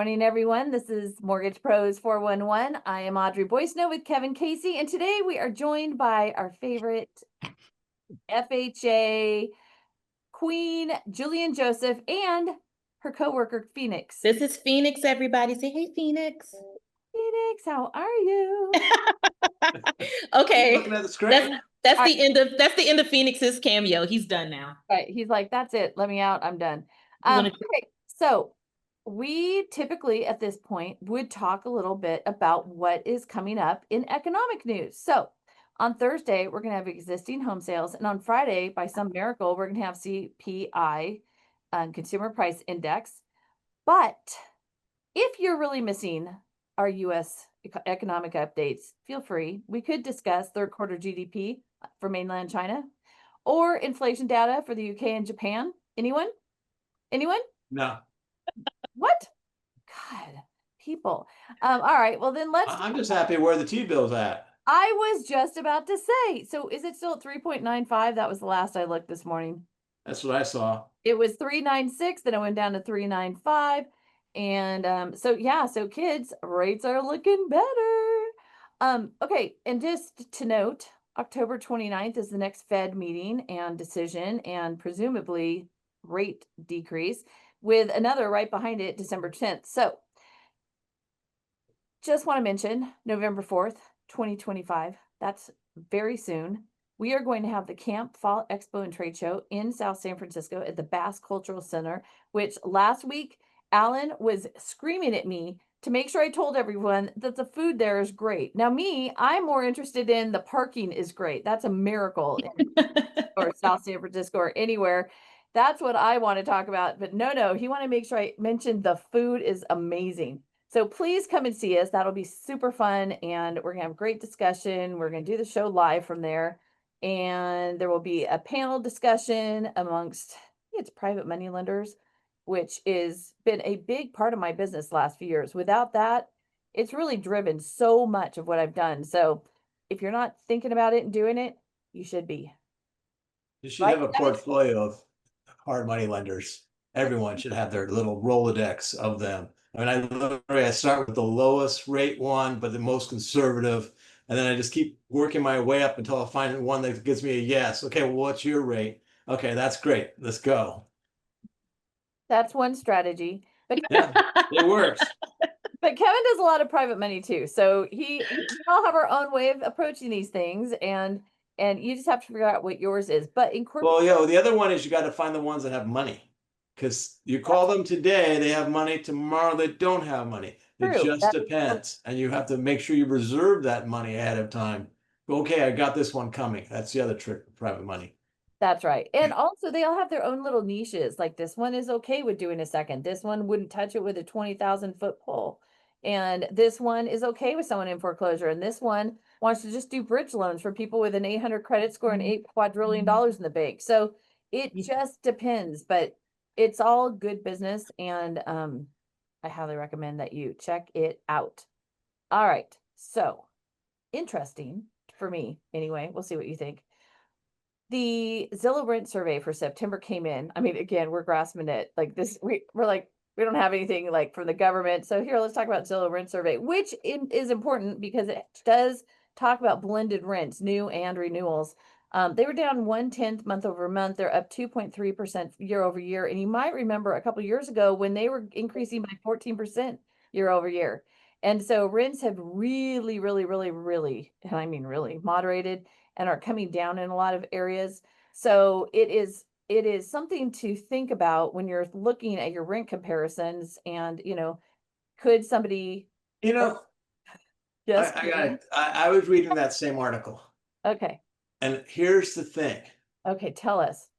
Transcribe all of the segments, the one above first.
Morning, everyone. This is Mortgage Pros 411. I am Audrey Boycenow with Kevin Casey, and today we are joined by our favorite FHA queen, Julienne Joseph, and her coworker, Phoenix. This is Phoenix, everybody. Say, hey, Phoenix. Phoenix, how are you? Okay. Looking at the screen. That's the end of Phoenix's cameo. He's done now. Right. He's like, that's it. Let me out. I'm done. Okay. So we typically at this point would talk a little bit about what is coming up in economic news. So on Thursday, we're going to have existing home sales. And on Friday, by some miracle, we're going to have CPI, Consumer Price Index. But if you're really missing our U.S. economic updates, feel free. We could discuss third quarter GDP for mainland China or inflation data for the UK and Japan. Anyone? Anyone? No. What? God, people. All right. Well, then I'm just happy where the T-bill's at. I was just about to say, so is it still at 3.95? That was the last I looked this morning. That's what I saw. It was 3.96, then it went down to 3.95. And so kids, rates are looking better. Okay, and just to note, October 29th is the next Fed meeting and decision and presumably rate decrease, with another right behind it, December 10th. So just want to mention November 4th, 2025. That's very soon. We are going to have the Camp Fall Expo and Trade Show in South San Francisco at the Bass Cultural Center, which last week, Alan was screaming at me to make sure I told everyone that the food there is great. Now I'm more interested in the parking is great. That's a miracle in or South San Francisco or anywhere. That's what I want to talk about. But no, he wanted to make sure I mentioned the food is amazing. So please come and see us. That'll be super fun. And we're going to have great discussion. We're going to do the show live from there. And there will be a panel discussion amongst, it's private money lenders, which has been a big part of my business the last few years. Without that, it's really driven so much of what I've done. So if you're not thinking about it and doing it, you should be. You should have a portfolio of hard money lenders. Everyone should have their little Rolodex of them. I mean, I start with the lowest rate one, but the most conservative. And then I just keep working my way up until I find one that gives me a yes. Okay, well, what's your rate? Okay, that's great. Let's go. That's one strategy. But yeah, it works. But Kevin does a lot of private money too. So we all have our own way of approaching these things, and you just have to figure out what yours is. But the other one is you got to find the ones that have money. Because you call them today, they have money. Tomorrow, they don't have money. It just depends. And you have to make sure you reserve that money ahead of time. Okay, I got this one coming. That's the other trick with private money. That's right. And also, they all have their own little niches. Like this one is okay with doing a second. This one wouldn't touch it with a 20,000-foot pole. And this one is okay with someone in foreclosure. And this one wants to just do bridge loans for people with an 800 credit score and $8 quadrillion in the bank. So it just depends. But it's all good business, and I highly recommend that you check it out. All right. So interesting for me anyway. We'll see what you think. The Zillow rent survey for September came in. I mean, again, we're grasping it like this. We're like, we don't have anything like from the government. So here, let's talk about Zillow rent survey, which is important because it does talk about blended rents, new and renewals. They were down 1/10 month over month. They're up 2.3% year over year. And you might remember a couple of years ago when they were increasing by 14% year over year. And so rents have really, really, really, really, and I mean really moderated and are coming down in a lot of areas. So it is something to think about when you're looking at your rent comparisons. And could somebody yes, I was reading that same article. Okay. And here's the thing. Okay, tell us.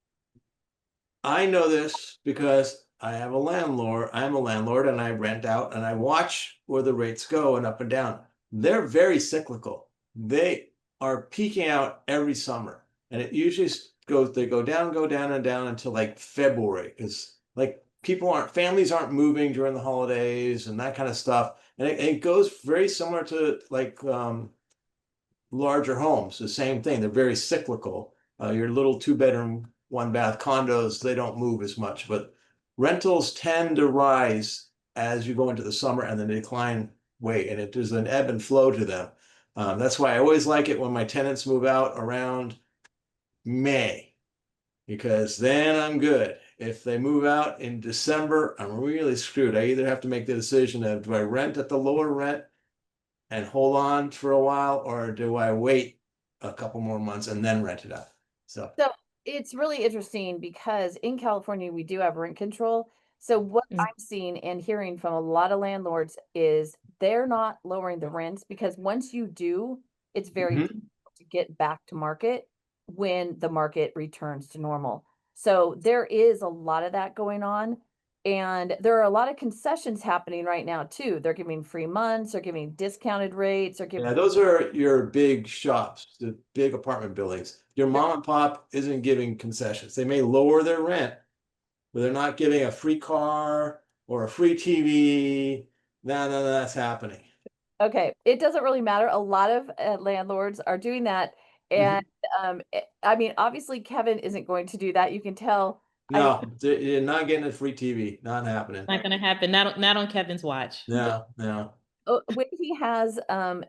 I know this because I am a landlord and I rent out and I watch where the rates go and up and down. They're very cyclical. They are peaking out every summer. And it usually they go down and down until like February. Because like families aren't moving during the holidays and that kind of stuff. And it goes very similar to like larger homes, the same thing. They're very cyclical. Your little 2-bedroom, 1-bath condos, they don't move as much, but rentals tend to rise as you go into the summer and then they decline way, and it is an ebb and flow to them. That's why I always like it when my tenants move out around May, because then I'm good. If they move out in December, I'm really screwed. I either have to make the decision of, do I rent at the lower rent and hold on for a while, or do I wait a couple more months and then rent it out? So So it's really interesting because in California, we do have rent control. So what Mm. I'm seeing and hearing from a lot of landlords is they're not lowering the rents, because once you do, it's very Mhm. difficult to get back to market when the market returns to normal. So there is a lot of that going on. And there are a lot of concessions happening right now too. They're giving free months, they're giving discounted rates, they're Yeah, giving those are your big shops, the big apartment buildings. Your mom and pop isn't giving concessions. They may lower their rent, but they're not giving a free car or a free TV. None of that's happening. Okay, it doesn't really matter. A lot of landlords are doing that. And I mean, obviously Kevin isn't going to do that. You can tell. I mean, No, you're not getting a free TV. Not happening. Not gonna happen. Not on Kevin's watch. No, no. when he has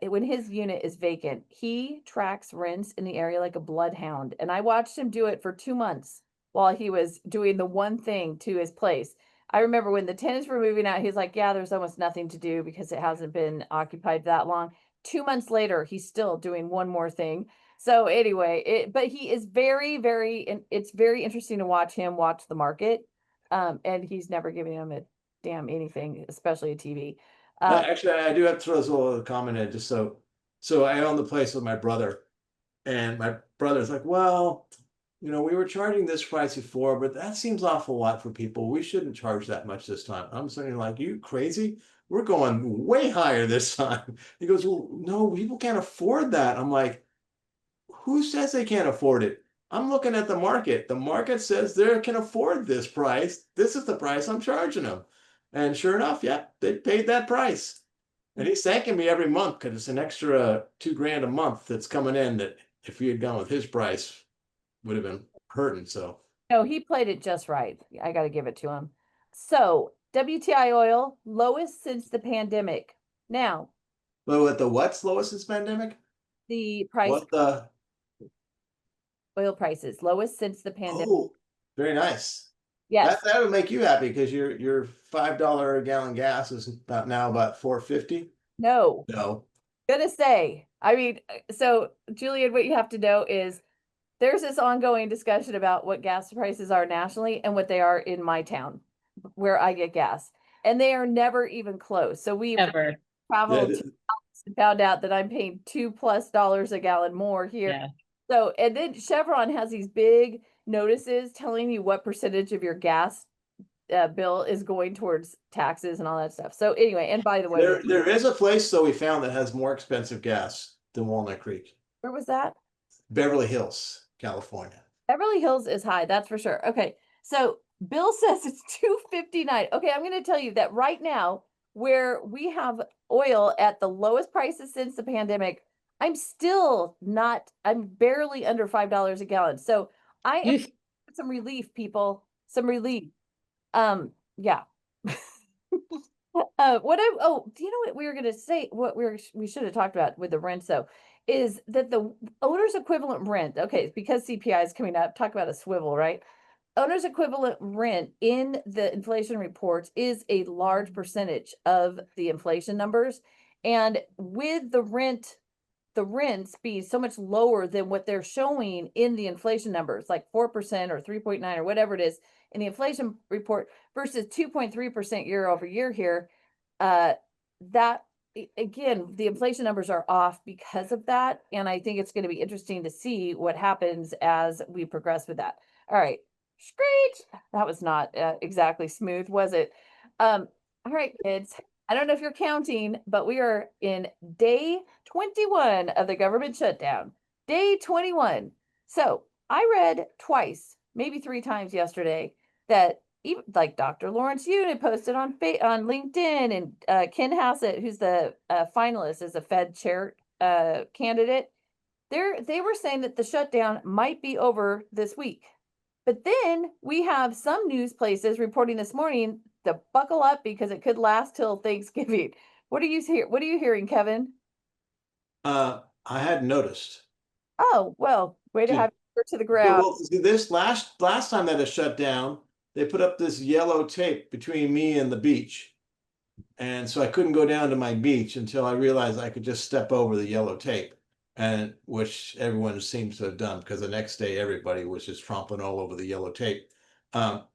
when his unit is vacant, he tracks rents in the area like a bloodhound. And I watched him do it for 2 months while he was doing the one thing to his place. I remember when the tenants were moving out, he's like, yeah, there's almost nothing to do because it hasn't been occupied that long. 2 months later, he's still doing one more thing. So anyway, but he is and it's very interesting to watch him watch the market. And he's never giving him a damn anything, especially a TV. Actually, I do have to throw this little comment in just so I own the place with my brother, and my brother's like, well, we were charging this price before, but that seems awful lot for people. We shouldn't charge that much this time. I'm saying, like, you crazy? We're going way higher this time. He goes, well, no, people can't afford that. I'm like, who says they can't afford it? I'm looking at the market. The market says they can afford this price. This is the price I'm charging them. And sure enough, yeah, they paid that price. And he's thanking me every month because it's an extra $2,000 a month that's coming in that if he had gone with his price would have been hurting. So, No, he played it just right. I got to give it to him. So, WTI oil, lowest since the pandemic. Now, but with the what's lowest since pandemic? the price, What the? oil prices, lowest since the pandemic. Oh, very nice. Yes. That would make you happy because your $5 a gallon gas is about $4.50. No, No. gonna say, I mean, so Julian, what you have to know is there's this ongoing discussion about what gas prices are nationally and what they are in my town where I get gas. And they are never even close. So we've Ever. Yeah, traveled and found out that I'm paying $2+ a gallon more here. Yeah. So, and then Chevron has these big notices telling you what percentage of your gas bill is going towards taxes and all that stuff. So anyway, and by the way, there is a place though we found that has more expensive gas than Walnut Creek. where was that? Beverly Hills, California. Beverly Hills is high, that's for sure. Okay, so Bill says it's 259. Okay, I'm going to tell you that right now, where we have oil at the lowest prices since the pandemic, I'm still not, I'm barely under $5 a gallon. So I am You some relief, people, some relief. Yeah. Do you know what we were gonna say? What we should have talked about with the rents though, is that the owner's equivalent rent, okay, because CPI is coming up, talk about a swivel, right? Owner's equivalent rent in the inflation reports is a large percentage of the inflation numbers. And with the rents being so much lower than what they're showing in the inflation numbers, like 4% or 3.9 or whatever it is in the inflation report versus 2.3% year over year here. That again, the inflation numbers are off because of that. And I think it's going to be interesting to see what happens as we progress with that. All right. Screech. That was not exactly smooth, was it? All right, kids. I don't know if you're counting, but we are in day 21 of the government shutdown. Day 21. So I read twice, maybe 3 times yesterday, that even like Dr. Lawrence Yun posted on LinkedIn, and Ken Hassett, who's the finalist as a Fed chair candidate, they were saying that the shutdown might be over this week. But then we have some news places reporting this morning to buckle up because it could last till Thanksgiving. What are you hearing, Kevin? I hadn't noticed. Oh, well, way to Did- have your ear to the Yeah, ground. well, see, this last time that it shut down, they put up this yellow tape between me and the beach. And so I couldn't go down to my beach until I realized I could just step over the yellow tape, and which everyone seems to have done, because the next day everybody was just tromping all over the yellow tape.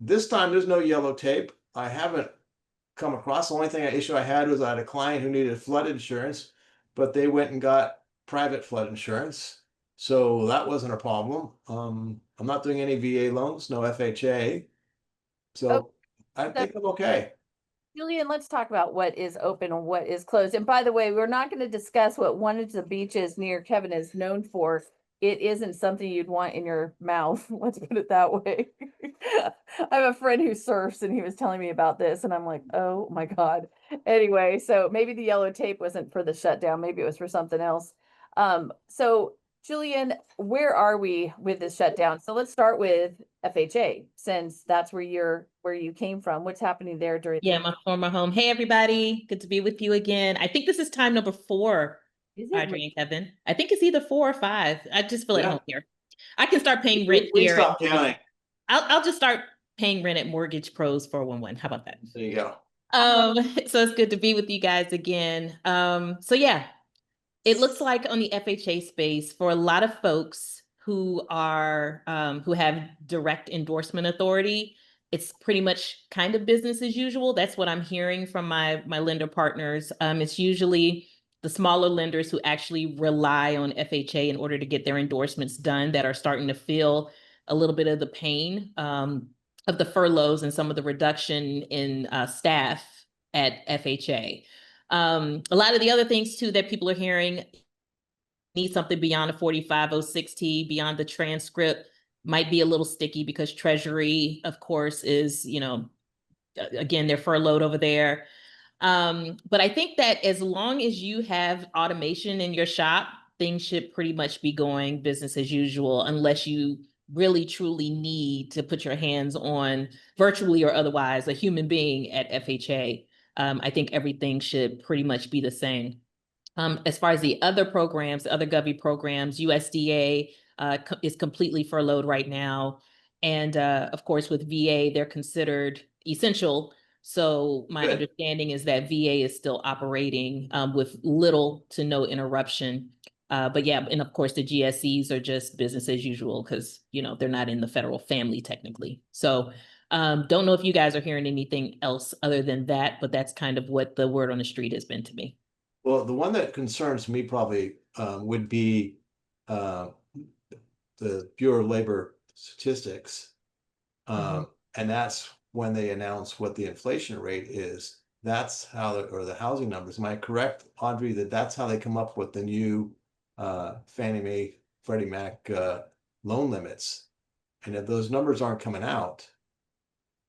This time there's no yellow tape. I haven't come across. The only issue I had was I had a client who needed flood insurance, but they went and got private flood insurance. So that wasn't a problem. I'm not doing any VA loans, no FHA. Oh, So I so think I'm okay. Julian, let's talk about what is open and what is closed. And by the way, we're not going to discuss what one of the beaches near Kevin is known for. It isn't something you'd want in your mouth. Let's put it that way. I have a friend who surfs and he was telling me about this, and I'm like, oh my God. Anyway, so maybe the yellow tape wasn't for the shutdown, maybe it was for something else. So Julian, where are we with this shutdown? So let's start with FHA, since that's where you came from. What's happening there during Yeah, my former home. Hey, everybody. Good to be with you again. I think this is time number 4, is it Audrey and Kevin. I think it's either 4 or 5. I just feel at Yeah. home here. I can start paying rent We here. stopped counting. I'll just start paying rent at Mortgage Pros 411. How about that? There you go. So it's good to be with you guys again. So yeah, it looks like on the FHA space for a lot of folks who are who have direct endorsement authority, it's pretty much kind of business as usual. That's what I'm hearing from my lender partners. It's usually the smaller lenders who actually rely on FHA in order to get their endorsements done that are starting to feel a little bit of the pain of the furloughs and some of the reduction in staff at FHA. A lot of the other things too that people are hearing, need something beyond a 4506T, beyond the transcript, might be a little sticky because Treasury, of course, is, again, they're furloughed over there. But I think that as long as you have automation in your shop, things should pretty much be going business as usual, unless you really truly need to put your hands on, virtually or otherwise, a human being at FHA. I think everything should pretty much be the same. As far as the other programs, the other Govy programs, USDA is completely furloughed right now. And of course, with VA, they're considered essential. So my Good. understanding is that VA is still operating with little to no interruption. But yeah, and of course, the GSEs are just business as usual because, they're not in the federal family technically. So don't know if you guys are hearing anything else other than that, but that's kind of what the word on the street has been to me. Well, the one that concerns me probably would be the Bureau of Labor statistics. And that's when they announce what the inflation rate is. That's how, or the housing numbers. Am I correct, Audrey, that that's how they come up with the new Fannie Mae, Freddie Mac loan limits? And if those numbers aren't coming out.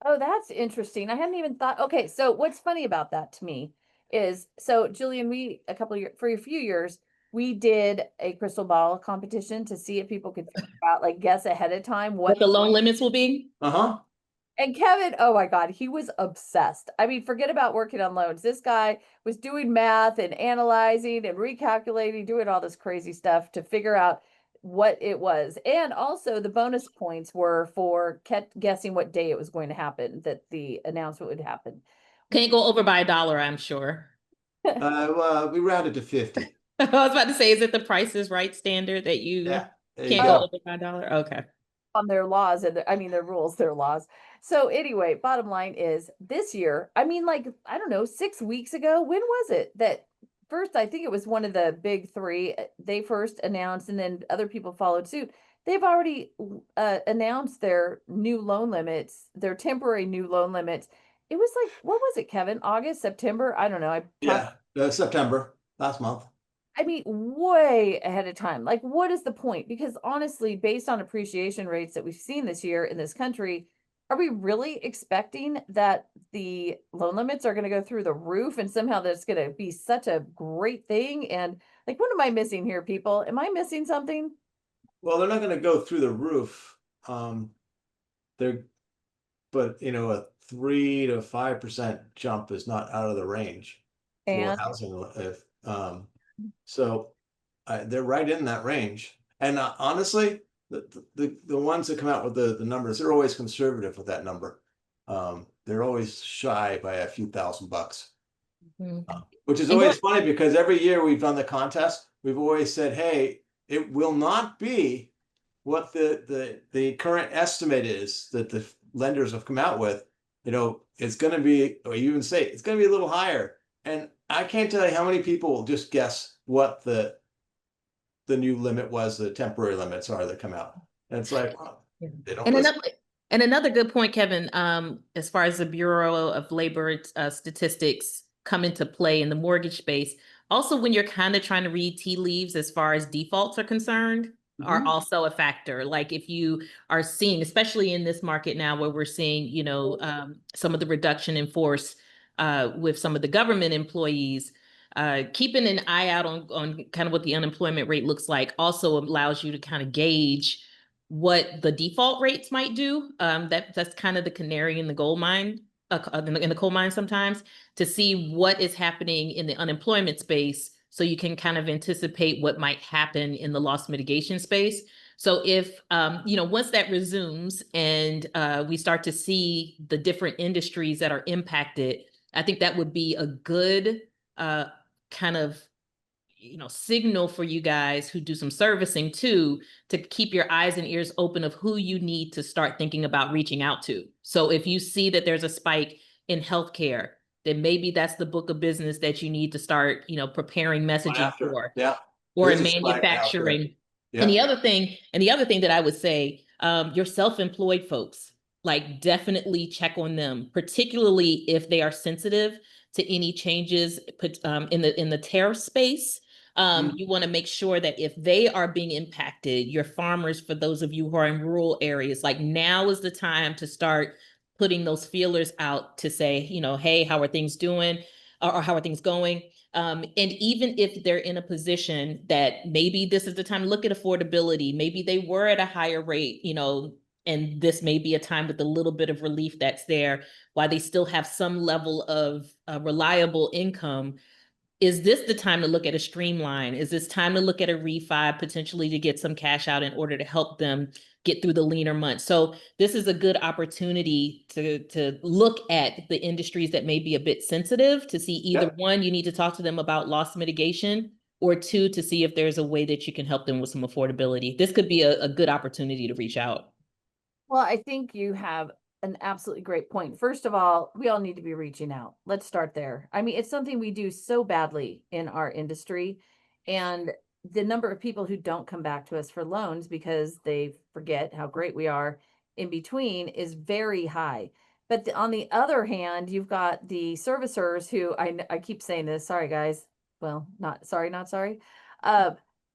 Oh, that's interesting. I hadn't even thought. Okay, so what's funny about that to me is, so Julian, we for a few years, we did a crystal ball competition to see if people could figure out, like, guess ahead of time What the loan limits will be? Uh-huh. And Kevin, oh my God, he was obsessed. I mean, forget about working on loans. This guy was doing math and analyzing and recalculating, doing all this crazy stuff to figure out what it was. And also the bonus points were for guessing what day it was going to happen, that the announcement would happen. Can't go over by $1, I'm sure. We rounded to 50. I was about to say, is it the Price is Right standard that you Yeah. can't go over by $1? Okay. On their laws and their rules, their laws. So anyway, bottom line is this year, I mean, like, I don't know, 6 weeks ago, when was it that first, I think it was one of the big 3, they first announced and then other people followed suit. They've already announced their new loan limits, their temporary new loan limits. It was like, what was it, Kevin? August, September? I don't know. Yeah, September, last month. I mean, way ahead of time. Like, what is the point? Because honestly, based on appreciation rates that we've seen this year in this country, are we really expecting that the loan limits are going to go through the roof and somehow that's going to be such a great thing? And like, what am I missing here, people? Am I missing something? Well, they're not going to go through the roof. But a 3 to 5% jump is not out of the range for And housing. So they're right in that range. And honestly, the ones that come out with the numbers, they're always conservative with that number. They're always shy by a few $1,000. Which is always funny because every year we've done the contest, we've always said, hey, it will not be what the current estimate is that the lenders have come out with. It's going to be, or you even say it's going to be a little higher. And I can't tell you how many people will just guess what the new limit was, the temporary limits are that come out. And it's like, well, they don't listen. And another good point, Kevin, as far as the Bureau of Labor statistics come into play in the mortgage space, also when you're kind of trying to read tea leaves as far as defaults are concerned, are also a factor. Like if you are seeing, especially in this market now where we're seeing, some of the reduction in force with some of the government employees, keeping an eye out on kind of what the unemployment rate looks like also allows you to kind of gauge what the default rates might do. That's kind of the canary in the gold mine, in the coal mine sometimes, to see what is happening in the unemployment space so you can kind of anticipate what might happen in the loss mitigation space. So if, once that resumes and we start to see the different industries that are impacted, I think that would be a good kind of signal for you guys who do some servicing too, to keep your eyes and ears open of who you need to start thinking about reaching out to. So if you see that there's a spike in healthcare, then maybe that's the book of business that you need to start, preparing messaging for. Yeah. Or in manufacturing. Yeah. And the other thing that I would say, your self-employed folks, like definitely check on them, particularly if they are sensitive to any changes in the tariff space. You want to make sure that if they are being impacted, your farmers, for those of you who are in rural areas, like now is the time to start putting those feelers out to say, hey, how are things doing? Or how are things going? And even if they're in a position that maybe this is the time to look at affordability, maybe they were at a higher rate, and this may be a time with a little bit of relief that's there while they still have some level of reliable income. Is this the time to look at a streamline? Is this time to look at a refi potentially to get some cash out in order to help them get through the leaner months? So this is a good opportunity to look at the industries that may be a bit sensitive, to see either one, you need to talk to them about loss mitigation, or two, to see if there's a way that you can help them with some affordability. This could be a good opportunity to reach out. Well, I think you have an absolutely great point. First of all, we all need to be reaching out. Let's start there. I mean, it's something we do so badly in our industry. And the number of people who don't come back to us for loans because they forget how great we are in between is very high. But on the other hand, you've got the servicers who I keep saying this. Sorry, guys. Well, not sorry.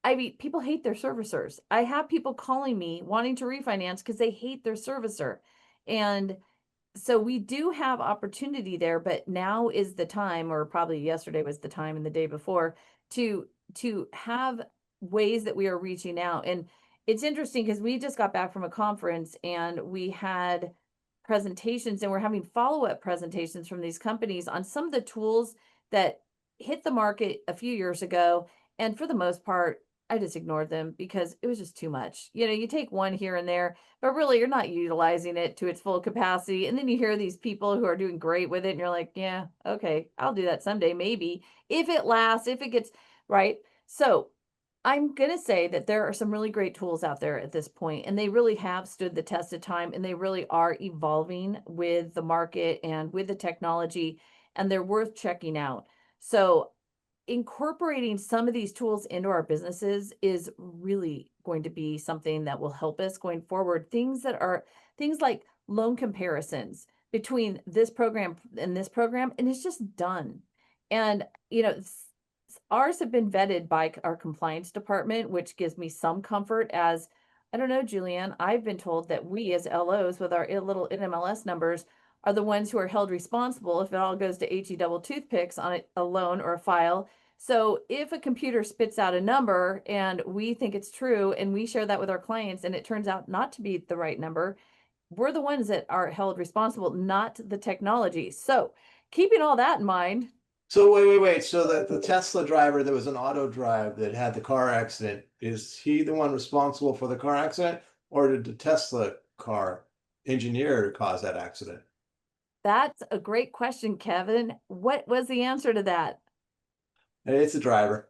I mean, people hate their servicers. I have people calling me wanting to refinance because they hate their servicer. And so we do have opportunity there, but now is the time, or probably yesterday was the time and the day before, to have ways that we are reaching out. And it's interesting because we just got back from a conference and we had presentations, and we're having follow-up presentations from these companies on some of the tools that hit the market a few years ago. And for the most part, I just ignored them because it was just too much. You take one here and there, but really you're not utilizing it to its full capacity. And then you hear these people who are doing great with it and you're like, yeah, okay, I'll do that someday, maybe, if it lasts, if it gets right. So I'm going to say that there are some really great tools out there at this point, and they really have stood the test of time, and they really are evolving with the market and with the technology, and they're worth checking out. So incorporating some of these tools into our businesses is really going to be something that will help us going forward. Things like loan comparisons between this program and this program, and it's just done. And, ours have been vetted by our compliance department, which gives me some comfort. As I don't know, Julienne, I've been told that we as LOs with our little NMLS numbers are the ones who are held responsible if it all goes to HE double toothpicks on a loan or a file. So if a computer spits out a number and we think it's true and we share that with our clients and it turns out not to be the right number, we're the ones that are held responsible, not the technology. So keeping all that in mind, So wait. So the Tesla driver that was an auto drive that had the car accident, is he the one responsible for the car accident, or did the Tesla car engineer cause that accident? that's a great question, Kevin. What was the answer to that? It's the driver.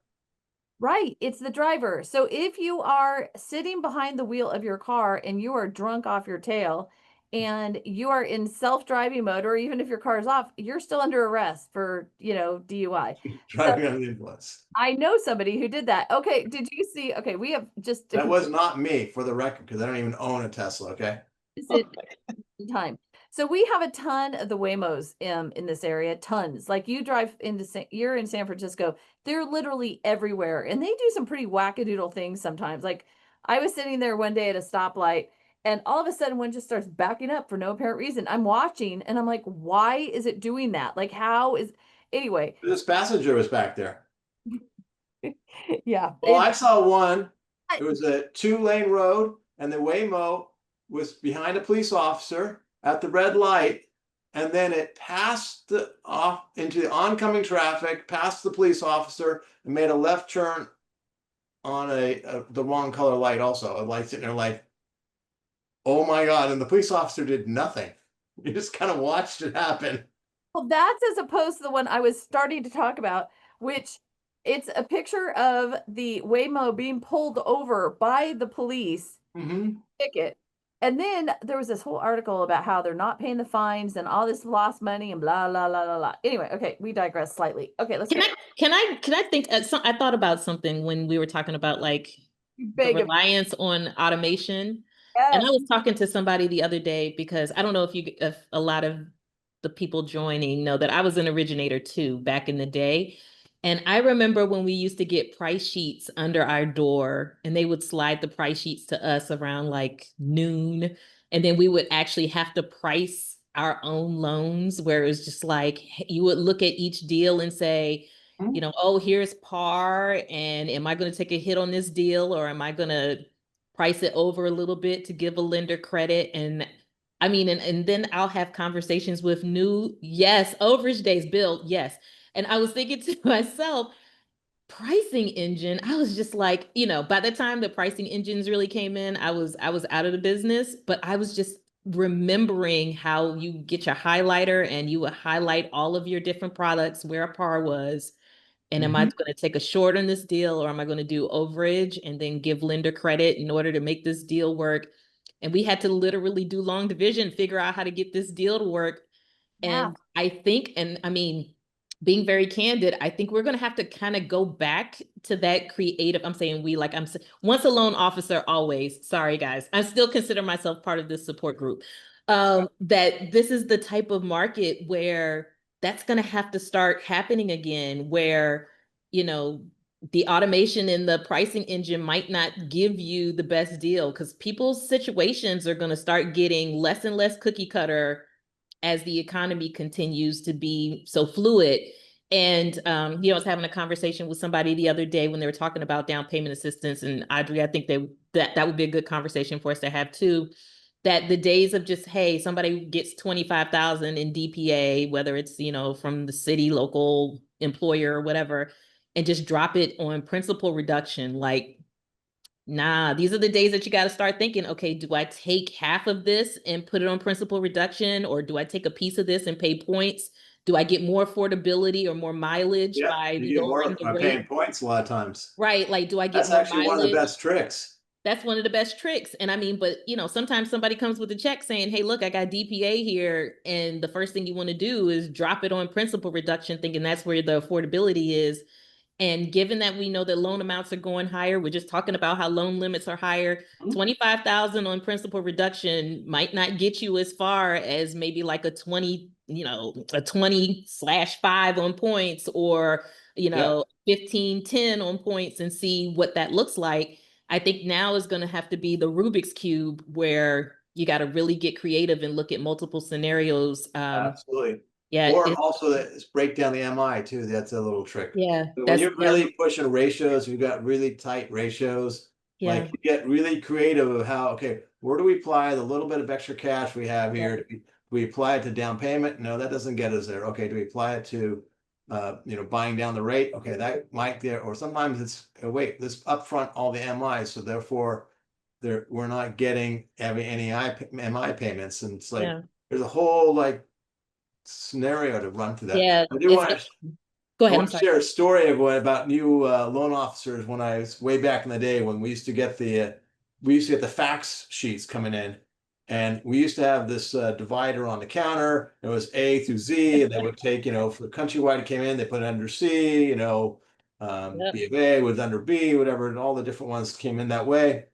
Right, it's the driver. So if you are sitting behind the wheel of your car and you are drunk off your tail and you are in self-driving mode, or even if your car is off, you're still under arrest for, DUI. So Driving under the influence. I know somebody who did that. Okay, did you see? Okay, we have just That was not me, for the record, because I don't even own a Tesla. Okay. time. So we have a ton of the Waymos in this area, tons. Like you drive you're in San Francisco, they're literally everywhere, and they do some pretty wackadoodle things sometimes. Like I was sitting there one day at a stoplight, and all of a sudden one just starts backing up for no apparent reason. I'm watching, and I'm like, why is it doing that? Like, how is anyway? This passenger was back there. Yeah. Well, I saw one. It was a 2-lane road, and the Waymo was behind a police officer at the red light, and then it passed off into the oncoming traffic, past the police officer, and made a left turn on the wrong color light. Also, a light sitting there like, oh my God! And the police officer did nothing. He just kind of watched it happen. Well, that's as opposed to the one I was starting to talk about, which it's a picture of the Waymo being pulled over by the police ticket. And then there was this whole article about how they're not paying the fines and all this lost money and blah, blah, blah, blah, blah. Anyway, okay, we digress slightly. Okay, let's Can I think I thought about something when we were talking about like the reliance on automation. Yes. And I was talking to somebody the other day, because I don't know if a lot of the people joining know that I was an originator too back in the day. And I remember when we used to get price sheets under our door, and they would slide the price sheets to us around like noon. And then we would actually have to price our own loans, where it was just like, you would look at each deal and say, oh, here's par. And am I going to take a hit on this deal, or am I going to price it over a little bit to give a lender credit? And I mean, and then I'll have conversations with yes, overage days billed, yes. And I was thinking to myself, pricing engine, I was just like, by the time the pricing engines really came in, I was out of the business, but I was just remembering how you get your highlighter and you would highlight all of your different products, where a par was. And am I going to take a short on this deal, or am I going to do overage and then give lender credit in order to make this deal work? And we had to literally do long division, figure out how to get this deal to work. Yeah. And I think, and I mean, being very candid, I think we're going to have to kind of go back to that creative. I'm saying we, like, I'm once a loan officer, always. Sorry, guys. I still consider myself part of this support group. That this is the type of market where that's going to have to start happening again, where, the automation in the pricing engine might not give you the best deal, because people's situations are going to start getting less and less cookie cutter as the economy continues to be so fluid. And, I was having a conversation with somebody the other day when they were talking about down payment assistance, and Audrey, I think that would be a good conversation for us to have too, that the days of just, hey, somebody gets 25,000 in DPA, whether it's, from the city, local employer or whatever, and just drop it on principal reduction. Like, nah, these are the days that you got to start thinking, okay, do I take half of this and put it on principal reduction? Or do I take a piece of this and pay points? Do I get more affordability or more mileage by lowering the rate? Paying points a lot of times. Right. Like, do I get That's more actually mileage? one of the best tricks. That's one of the best tricks. And I mean, but sometimes somebody comes with a check saying, hey, look, I got DPA here. And the first thing you want to do is drop it on principal reduction, thinking that's where the affordability is. And given that we know that loan amounts are going higher, we're just talking about how loan limits are higher. 25,000 on principal reduction might not get you as far as maybe like a 20, a 20/5 on points, or, 15/10 on points, and see what that looks like. I think now is going to have to be the Rubik's Cube, where you got to really get creative and look at multiple scenarios. Absolutely. Yeah. Or also break down the MI too. That's a little trick. Yeah. When you're really pushing ratios, you've got really tight ratios. Yeah. Like you get really creative of how, okay, where do we apply the little bit of extra cash we have here? Do we apply it to down payment? No, that doesn't get us there. Okay, do we apply it to buying down the rate? Okay, that might get, or sometimes it's wait, this upfront all the MI, so therefore we're not getting any MI payments. And it's like Yeah. there's a whole like scenario to run through that. Yeah. I do want to Go I ahead. I'm want to sorry. share a story of about new loan officers when I was way back in the day when we used to get the fax sheets coming in, and we used to have this divider on the counter. It was A through Z, and they would take, for Countrywide it came in, they put it under C, Yep. B of A was under B, whatever, and all the different ones came in that way.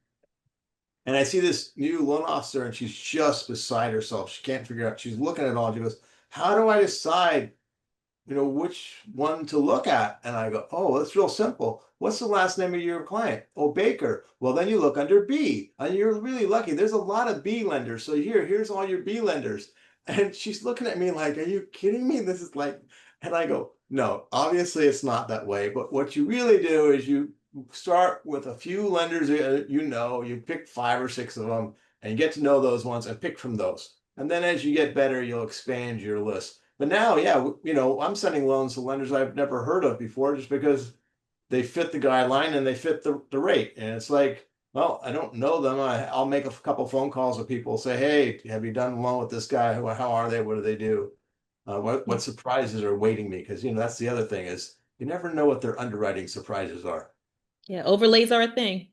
And I see this new loan officer, and she's just beside herself. She can't figure out. She's looking at it all. She goes, "How do I decide which one to look at?" And I go, "Oh, that's real simple. What's the last name of your client?" "Oh, Baker." "Well, then you look under B. And you're really lucky. There's a lot of B lenders. So here's all your B lenders." And she's looking at me like, "Are you kidding me? This is like," and I go, "No, obviously it's not that way. But what you really do is you start with a few lenders, you pick 5 or 6 of them and you get to know those ones and pick from those. And then as you get better, you'll expand your list. But now, yeah, I'm sending loans to lenders I've never heard of before just because they fit the guideline and they fit the rate. And it's like, well, I don't know them. I'll make a couple phone calls with people, say, "Hey, have you done a loan with this guy? How are they? What do they do? What surprises are awaiting me?" Because, that's the other thing is you never know what their underwriting surprises are. Yeah. Overlays are a thing.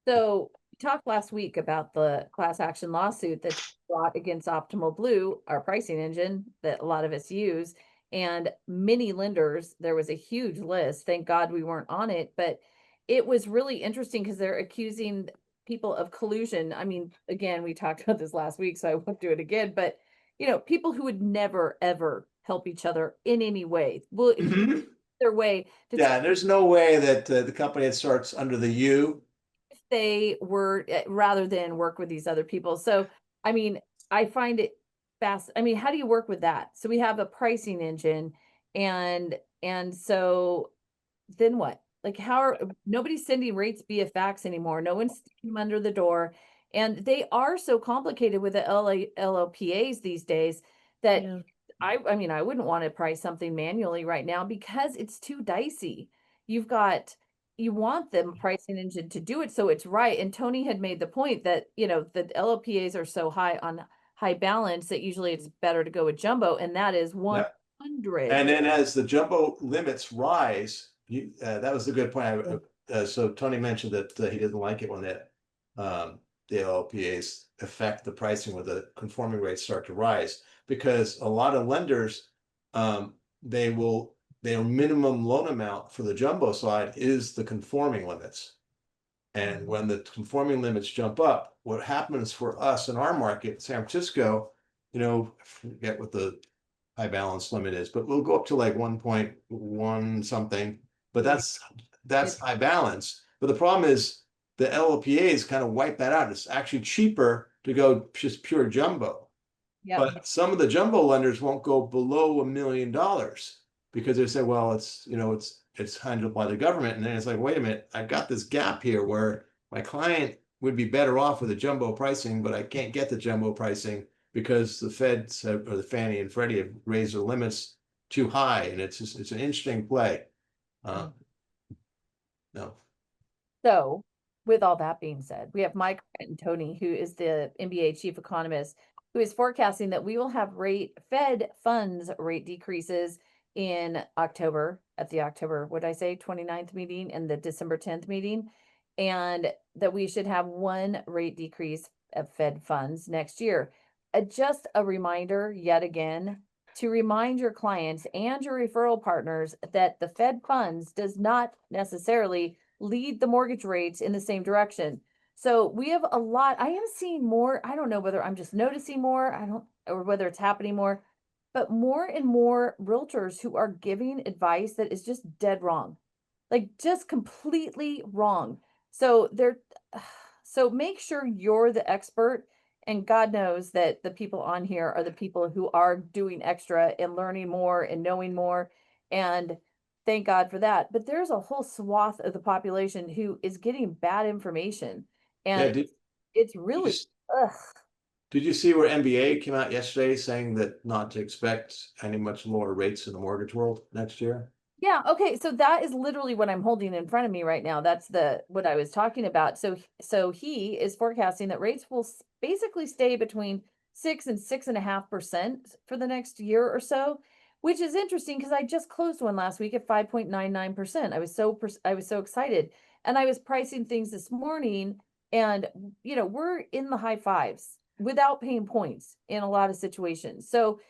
So we talked last week about the class action lawsuit that's brought against Optimal Blue, our pricing engine that a lot of us use, and many lenders. There was a huge list. Thank God we weren't on it, but it was really interesting because they're accusing people of collusion. I mean, again, we talked about this last week, so I won't do it again, but people who would never ever help each other in any way. Well, Mhm. their way to Yeah, there's no way that the company that starts under the U. they were rather than work with these other people. So, I mean, I find it fast. I mean, how do you work with that? So we have a pricing engine and so then what? Like how are nobody's sending rates via fax anymore. No one's sticking them under the door. And they are so complicated with the LOPAs these days that Yeah. I mean, I wouldn't want to price something manually right now because it's too dicey. You've got you want the pricing engine to do it so it's right. And Tony had made the point that, the LLPAs are so high on high balance that usually it's better to go with jumbo, and that is Yeah. 100. And then as the jumbo limits rise, that was a good point. So Tony mentioned that he doesn't like it when the LLPAs affect the pricing when the conforming rates start to rise, because a lot of lenders, their minimum loan amount for the jumbo side is the conforming limits. And when the conforming limits jump up, what happens for us in our market, San Francisco, I forget what the high balance limit is, but we'll go up to like 1.1 something, but that's high balance. But the problem is the LLPAs kind of wipe that out. It's actually cheaper to go just pure jumbo. Yeah. But some of the jumbo lenders won't go below $1 million because they say, well, it's handled by the government. And then it's like, wait a minute, I've got this gap here where my client would be better off with the jumbo pricing, but I can't get the jumbo pricing because the Feds or the Fannie and Freddie have raised their limits too high. And it's an interesting play. No. So, with all that being said, we have Mike and Tony, who is the NBA chief economist, who is forecasting that we will have Fed funds rate decreases in October at the October, what did I say, 29th meeting and the December 10th meeting, and that we should have one rate decrease of Fed funds next year. Just a reminder, yet again, to remind your clients and your referral partners that the Fed funds does not necessarily lead the mortgage rates in the same direction. So we have a lot. I am seeing more. I don't know whether I'm just noticing more. Or whether it's happening more, but more and more realtors who are giving advice that is just dead wrong, like just completely wrong. So so make sure you're the expert. And God knows that the people on here are the people who are doing extra and learning more and knowing more. And thank God for that. But there's a whole swath of the population who is getting bad information. Yeah, And it's you really, s- ugh. did you see where NBA came out yesterday saying that not to expect any much lower rates in the mortgage world next year? Yeah, okay, so that is literally what I'm holding in front of me right now. That's what I was talking about. So he is forecasting that rates will basically stay between 6 and 6.5% for the next year or so, which is interesting because I just closed one last week at 5.99%. I was so excited. And I was pricing things this morning, and we're in the high fives without paying points in a lot of situations. So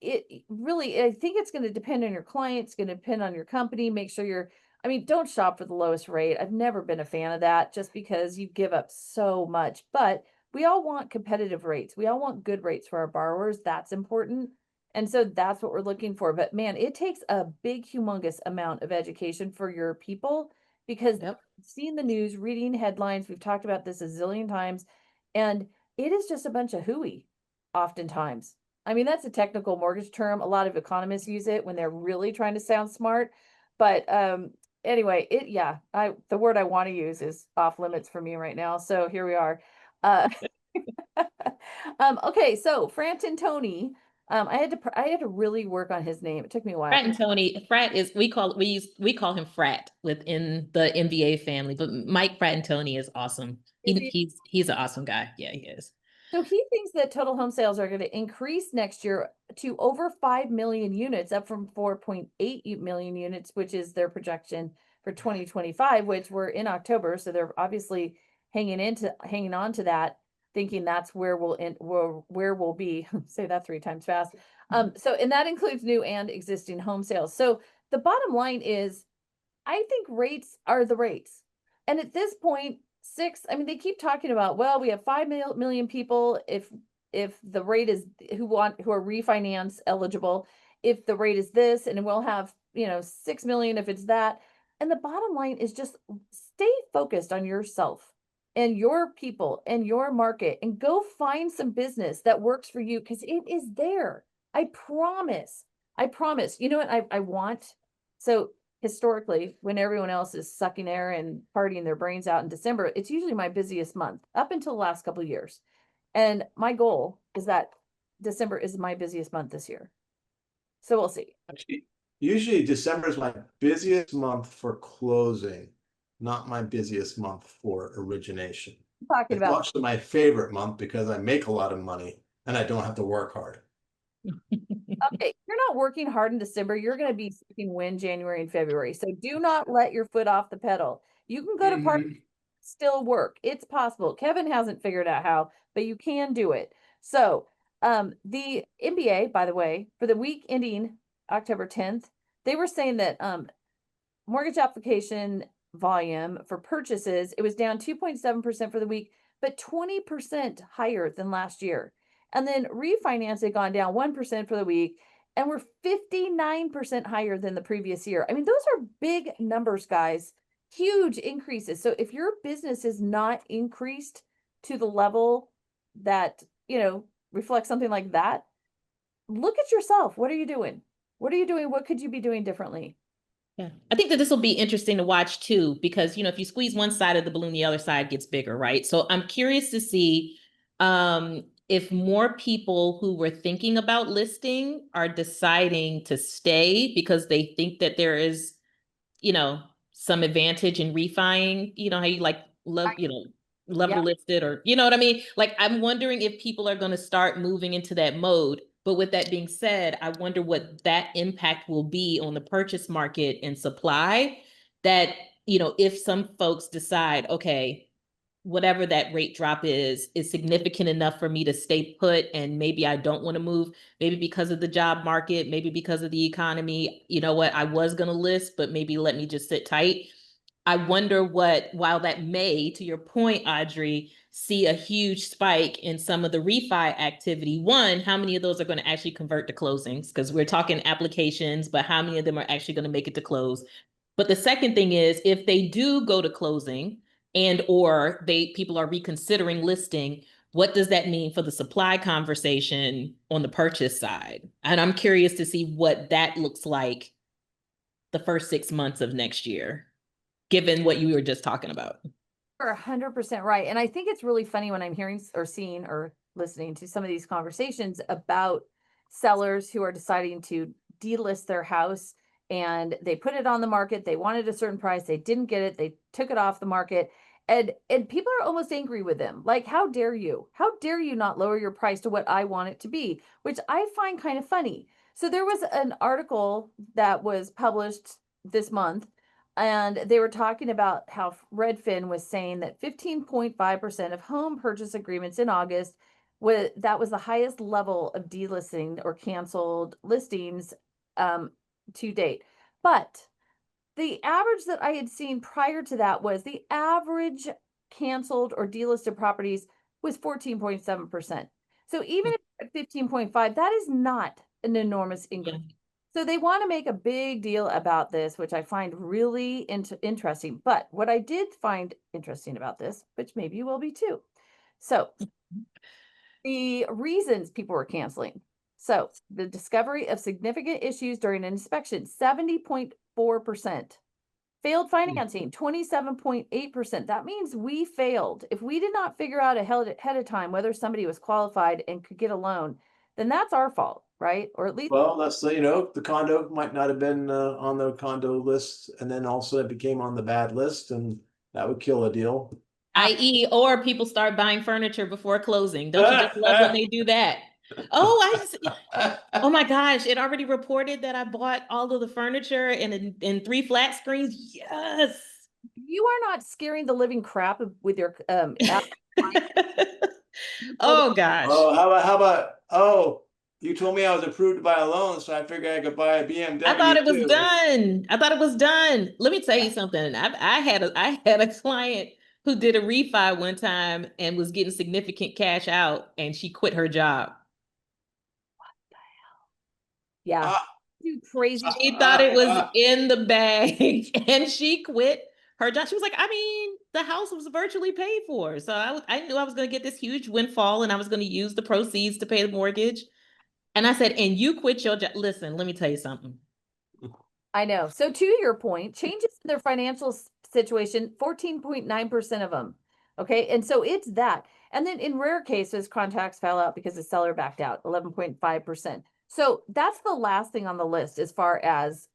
it really, I think it's going to depend on your client. It's going to depend on your company. Make sure I mean, don't shop for the lowest rate. I've never been a fan of that just because you give up so much, but we all want competitive rates. We all want good rates for our borrowers. That's important. And so that's what we're looking for. But man, it takes a big, humongous amount of education for your people because Yep. seeing the news, reading headlines, we've talked about this a zillion times, and it is just a bunch of hooey oftentimes. I mean, that's a technical mortgage term. A lot of economists use it when they're really trying to sound smart. But anyway, the word I want to use is off limits for me right now. So here we are. Uh okay, so Franton Tony. I had to really work on his name. It took me a while. Frat and Tony, Frat is we call him Frat within the NBA family, but Mike Frat and Tony is awesome. Is he? He's an awesome guy. Yeah, he is. So he thinks that total home sales are going to increase next year to over 5 million units, up from 4.8 million units, which is their projection for 2025, which we're in October. So they're obviously hanging on to that, thinking that's where where we'll be. Say that 3 times fast. And that includes new and existing home sales. So the bottom line is, I think rates are the rates. And at this point, I mean, they keep talking about, well, we have 5 million people if the rate is who are refinance eligible, if the rate is this, and we'll have, 6 million if it's that. And the bottom line is just stay focused on yourself and your people and your market and go find some business that works for you because it is there. I promise. I promise. You know what I want? So historically, when everyone else is sucking air and partying their brains out in December, it's usually my busiest month up until the last couple of years. And my goal is that December is my busiest month this year. So we'll see. Actually, usually December is my busiest month for closing, not my busiest month for origination. I'm talking It's about also my favorite month because I make a lot of money and I don't have to work hard. okay, you're not working hard in December. You're going to be sucking wind January and February. So do not let your foot off the pedal. You can go to parties, still work. It's possible. Kevin hasn't figured out how, but you can do it. So the NBA, by the way, for the week ending October 10th, they were saying that mortgage application volume for purchases, it was down 2.7% for the week, but 20% higher than last year. And then refinance had gone down 1% for the week, and we're 59% higher than the previous year. I mean, those are big numbers, guys. Huge increases. So if your business is not increased to the level that, reflects something like that, look at yourself. What are you doing? What are you doing? What could you be doing differently? Yeah. I think that this will be interesting to watch too, because, if you squeeze one side of the balloon, the other side gets bigger, right? So I'm curious to see if more people who were thinking about listing are deciding to stay because they think that there is, some advantage in refining, how you like love, love to Yeah. list it, or you know what I mean? Like, I'm wondering if people are going to start moving into that mode. But with that being said, I wonder what that impact will be on the purchase market and supply. That, if some folks decide, okay, whatever that rate drop is significant enough for me to stay put, and maybe I don't want to move, maybe because of the job market, maybe because of the economy, you know what, I was going to list, but maybe let me just sit tight. I wonder while that may, to your point, Audrey, see a huge spike in some of the refi activity. One, how many of those are going to actually convert to closings? Because we're talking applications, but how many of them are actually going to make it to close? But the second thing is, if they do go to closing and or people are reconsidering listing, what does that mean for the supply conversation on the purchase side? And I'm curious to see what that looks like the first 6 months of next year, given what you were just talking about. You're 100% right. And I think it's really funny when I'm hearing or seeing or listening to some of these conversations about sellers who are deciding to delist their house, and they put it on the market. They wanted a certain price. They didn't get it. They took it off the market. And people are almost angry with them. Like, how dare you? How dare you not lower your price to what I want it to be? Which I find kind of funny. So there was an article that was published this month, and they were talking about how Redfin was saying that 15.5% of home purchase agreements in August, that was the highest level of delisting or canceled listings to date. But the average that I had seen prior to that was the average canceled or delisted properties was 14.7%. So even at 15.5, that is not an enormous increase. So they want to make a big deal about this, which I find really interesting. But what I did find interesting about this, which maybe you will be too. So the reasons people were canceling. So the discovery of significant issues during an inspection, 70.4%. Failed financing, 27.8%. That means we failed. If we did not figure out ahead of time whether somebody was qualified and could get a loan, then that's our fault, right? Or at least, Well, that's the condo might not have been on the condo list, and then also it became on the bad list, and that would kill a deal. I.e., or people start buying furniture before closing. Don't you just love when they do that? Oh my gosh, it already reported that I bought all of the furniture in 3 flat screens. Yes. you are not scaring the living crap with your Oh gosh. Oh, you told me I was approved to buy a loan, so I figured I could buy a BMW. I thought it was too. done. I thought it was done. Let me tell you something. I had a client who did a refi one time and was getting significant cash out, and she quit her job. Yeah. You crazy. She thought it was in the bag and she quit her job. She was like, I mean, the house was virtually paid for. So I knew I was going to get this huge windfall and I was going to use the proceeds to pay the mortgage. And I said, and you quit your job. Listen, let me tell you something. I know. So to your point, changes in their financial situation, 14.9% of them. Okay. And so it's that. And then in rare cases, contracts fell out because the seller backed out, 11.5%. So that's the last thing on the list as far as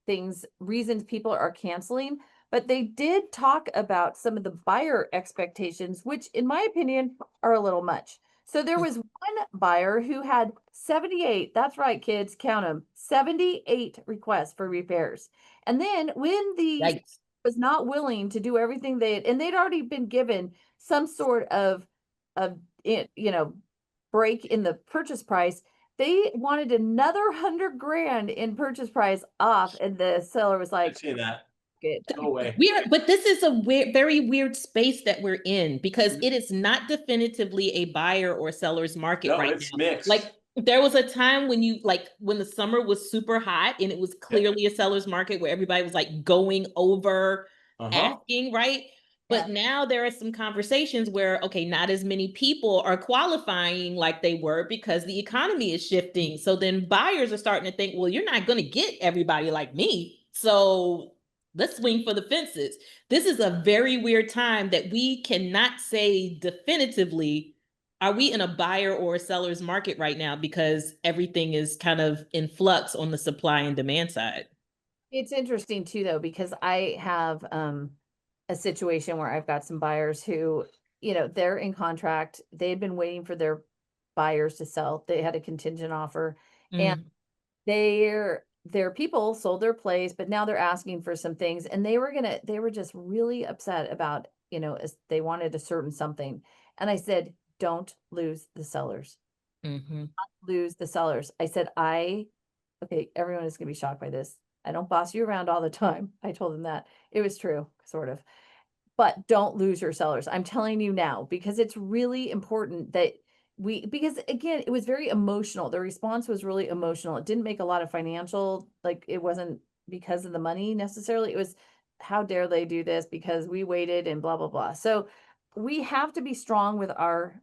reasons people are canceling. But they did talk about some of the buyer expectations, which in my opinion are a little much. So there was one buyer who had 78, that's right, kids, count them, 78 requests for repairs. And then when the was not willing to do everything they'd already been given some sort of break in the purchase price, they wanted another 100 grand in purchase price off, and the seller was like, I've seen that. Good. No way. But this is a very weird space that we're in because it is not definitively a buyer or seller's market right it's now. mixed. Like there was a time when when the summer was super hot and it was clearly a seller's market where everybody was like going over asking, right? But now there are some conversations where, okay, not as many people are qualifying like they were because the economy is shifting. So then buyers are starting to think, well, you're not going to get everybody like me. So let's swing for the fences. This is a very weird time that we cannot say definitively, are we in a buyer or a seller's market right now? Because everything is kind of in flux on the supply and demand side. It's interesting too, though, because I have a situation where I've got some buyers who, they're in contract. They had been waiting for their buyers to sell. They had a contingent offer, and their people sold their place, but now they're asking for some things, and they were just really upset about, as they wanted a certain something. And I said, don't lose the sellers. Not lose the sellers. I said, okay, everyone is gonna be shocked by this. I don't boss you around all the time. I told them that. It was true, sort of. But don't lose your sellers. I'm telling you now, because it's really important that because again, it was very emotional. The response was really emotional. It didn't make a lot of financial, like it wasn't because of the money necessarily. It was, how dare they do this because we waited and blah, blah, blah. So we have to be strong with our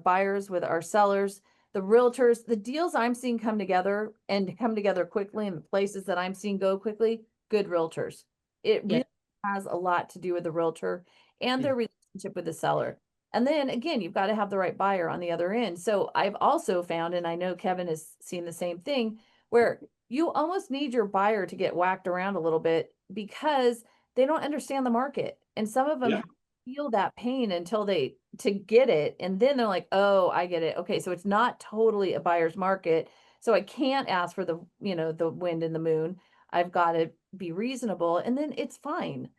buyers, with our sellers, the realtors. The deals I'm seeing come together quickly, and the places that I'm seeing go good realtors. It Yeah. really has a lot to do with the realtor and their relationship with the seller. And then again, you've got to have the right buyer on the other end. So I've also found, and I know Kevin has seen the same thing, where you almost need your buyer to get whacked around a little bit because they don't understand the market. And some of them Yeah. feel that pain until they to get it. And then they're like, oh, I get it. Okay, so it's not totally a buyer's market. So I can't ask for the, the wind and the moon. I've got to be reasonable, and then it's fine.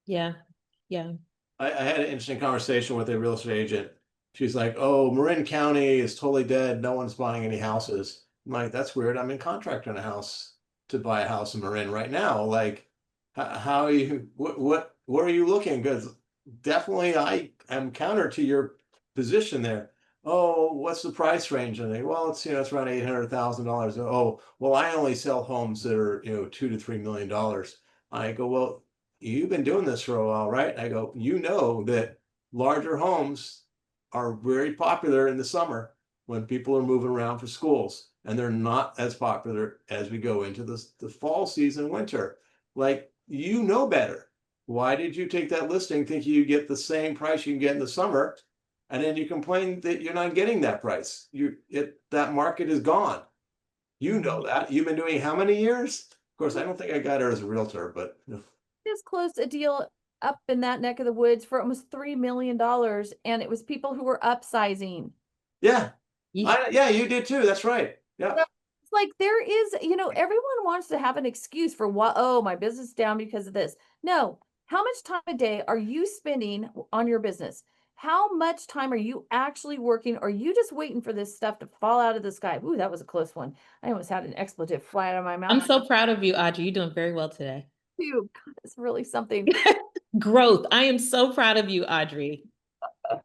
Yeah. Yeah. I had an interesting conversation with a real estate agent. She's like, "Oh, Marin County is totally dead. No one's buying any houses." I'm like, "That's weird. I'm in contract on a house to buy a house in Marin right now. Like, how are you? Where are you looking? Because definitely I am counter to your position there. Oh, what's the price range?" And they, well, it's around $800,000. Oh, well, I only sell homes that are $2 to $3 million. I go, well, you've been doing this for a while, right? I go, you know that larger homes are very popular in the summer when people are moving around for schools, and they're not as popular as we go into the fall season, winter. Like, you know better. Why did you take that listing thinking you get the same price you can get in the summer, and then you complain that you're not getting that price? That market is gone. You know that. You've been doing how many years? Of course, I don't think I got her as a realtor, but Just closed a deal up in that neck of the woods for almost $3 million, and it was people who were upsizing. yeah, Yeah. yeah, you did too. That's right. Yeah, So it's like there is, everyone wants to have an excuse for what, oh, my business is down because of this. No, how much time a day are you spending on your business? How much time are you actually working? Or are you just waiting for this stuff to fall out of the sky? Ooh, that was a close one. I almost had an expletive fly out of my I'm mouth so proud of you, Audrey. You're doing very well today. too. God, it's really something. Growth. I am so proud of you, Audrey. Oh,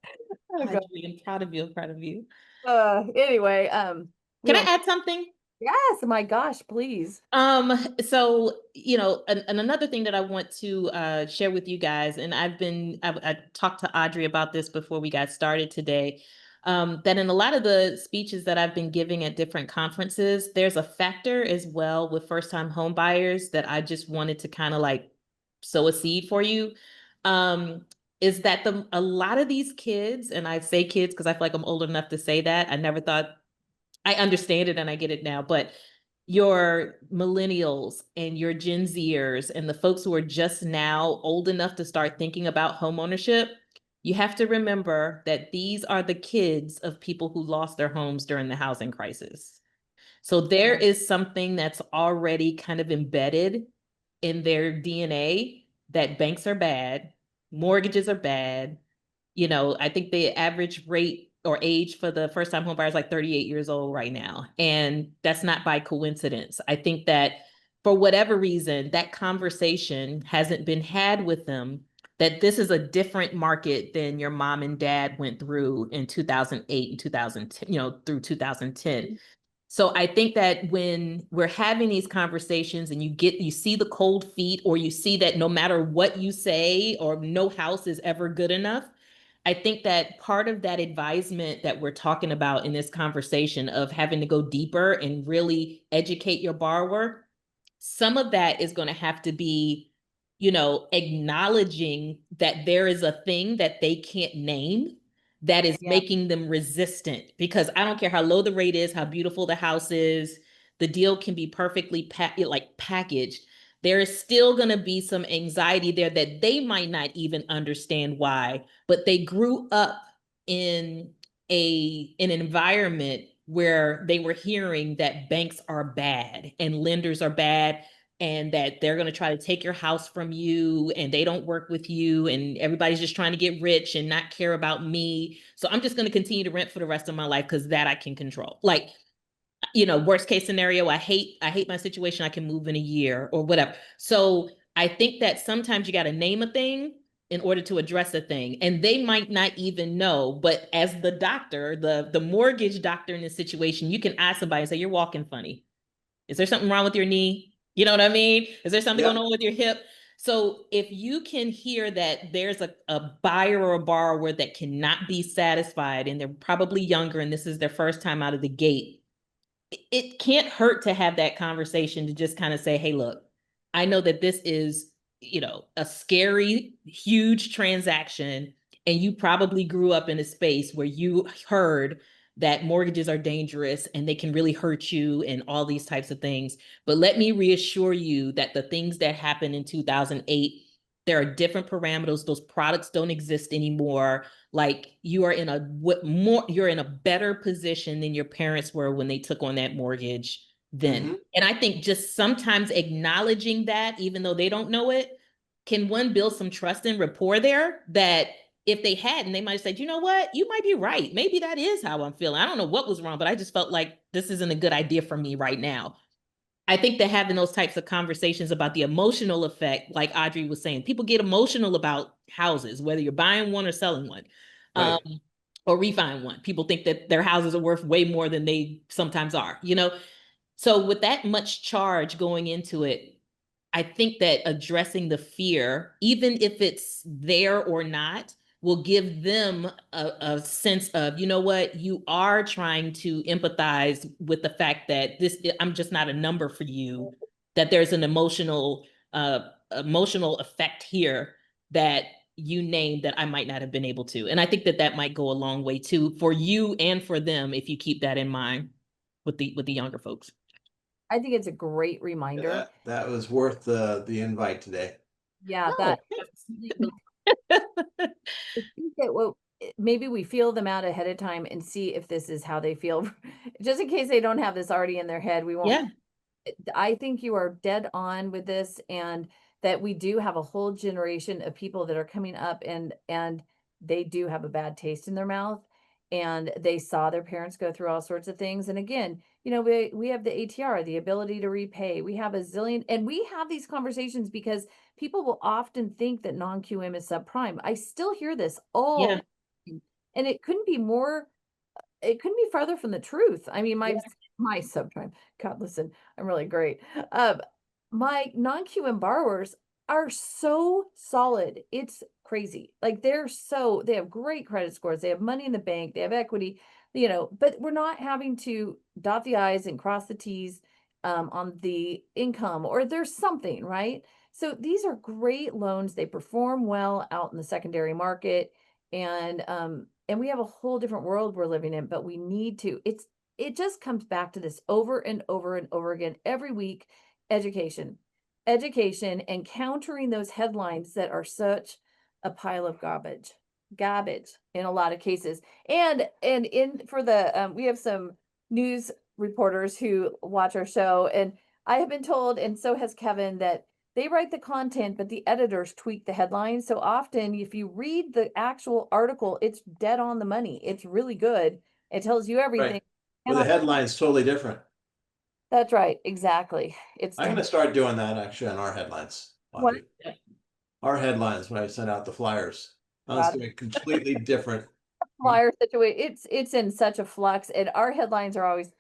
God. Audrey, I'm proud of you. I'm proud of you. Anyway, Can I add something? yes, my gosh, please. So, and another thing that I want to share with you guys, and I talked to Audrey about this before we got started today, that in a lot of the speeches that I've been giving at different conferences, there's a factor as well with first-time home buyers that I just wanted to kind of like sow a seed for you. Is that a lot of these kids, and I say kids because I feel like I'm old enough to say that. I never thought I understand it and I get it now, but your millennials and your Gen Zers and the folks who are just now old enough to start thinking about home ownership, you have to remember that these are the kids of people who lost their homes during the housing crisis. So there is something that's already kind of embedded in their DNA that banks are bad, mortgages are bad. I think the average rate or age for the first time home buyer is like 38 years old right now. And that's not by coincidence. I think that for whatever reason, that conversation hasn't been had with them, that this is a different market than your mom and dad went through in 2008 and 2010, through 2010. So I think that when we're having these conversations and you see the cold feet, or you see that no matter what you say or no house is ever good enough, I think that part of that advisement that we're talking about in this conversation of having to go deeper and really educate your borrower, some of that is going to have to be, acknowledging that there is a thing that they can't name that is making them resistant, because I don't care how low the rate is, how beautiful the house is, the deal can be perfectly packaged. There is still going to be some anxiety there that they might not even understand why, but they grew up in an environment where they were hearing that banks are bad and lenders are bad, and that they're going to try to take your house from you and they don't work with you and everybody's just trying to get rich and not care about me. So I'm just going to continue to rent for the rest of my life because that I can control. Like, worst case scenario, I hate my situation, I can move in a year or whatever. So I think that sometimes you got to name a thing in order to address a thing. And they might not even know, but as the doctor, the mortgage doctor in this situation, you can ask somebody and say, you're walking funny. Is there something wrong with your knee? You know what I mean? Is there something going on with your hip? So if you can hear that there's a buyer or a borrower that cannot be satisfied, and they're probably younger and this is their first time out of the gate, it can't hurt to have that conversation to just kind of say, hey, look, I know that this is, you know, a scary, huge transaction. And you probably grew up in a space where you heard that mortgages are dangerous and they can really hurt you and all these types of things. But let me reassure you that the things that happened in 2008, there are different parameters. Those products don't exist anymore. Like you are in a you're in a better position than your parents were when they took on that mortgage then. Mm-hmm. And I think just sometimes acknowledging that, even though they don't know it, can one build some trust and rapport there that if they hadn't, they might have said, you know what, you might be right. Maybe that is how I'm feeling. I don't know what was wrong, but I just felt like this isn't a good idea for me right now. I think that having those types of conversations about the emotional effect, like Audrey was saying, people get emotional about houses, whether you're buying one or selling one. Right. Or refining one. People think that their houses are worth way more than they sometimes are, you know? So with that much charge going into it, I think that addressing the fear, even if it's there or not, will give them a sense of, you know what, you are trying to empathize with the fact that I'm just not a number for you, that there's an emotional effect here that you named that I might not have been able to. And I think that that might go a long way too, for you and for them, if you keep that in mind with the younger folks. I think it's a great reminder. That was worth the invite today. Yeah, Oh. that absolutely. I think that maybe we feel them out ahead of time and see if this is how they feel, just in case they don't have this already in their head. We won't. Yeah. I think you are dead on with this, and that we do have a whole generation of people that are coming up and they do have a bad taste in their mouth, and they saw their parents go through all sorts of things. And again, you know, we have the ATR, the ability to repay. We have a zillion, and we have these conversations because people will often think that non-QM is subprime. I still hear this all Yeah. the time, and it couldn't be farther from the truth. I mean, my subprime, God, listen, I'm really great. My non-QM borrowers are so solid. It's crazy. Like they have great credit scores. They have money in the bank. They have equity, you know, but we're not having to dot the I's and cross the T's on the income, or there's something, right? So these are great loans. They perform well out in the secondary market. And we have a whole different world we're living in, but we need to, it just comes back to this over and over and over again every week. Education and countering those headlines that are such a pile of garbage in a lot of cases. And in for the we have some news reporters who watch our show, and I have been told, and so has Kevin, that they write the content, but the editors tweak the headlines. So often, if you read the actual article, it's dead on the money. It's really good. It tells you everything. Right. Well, the headline's totally different. That's right. Exactly. I'm going to start doing that actually on our headlines. What? Our headlines when I send out the flyers. I was doing completely different. Flyer situation. It's in such a flux, and our headlines are always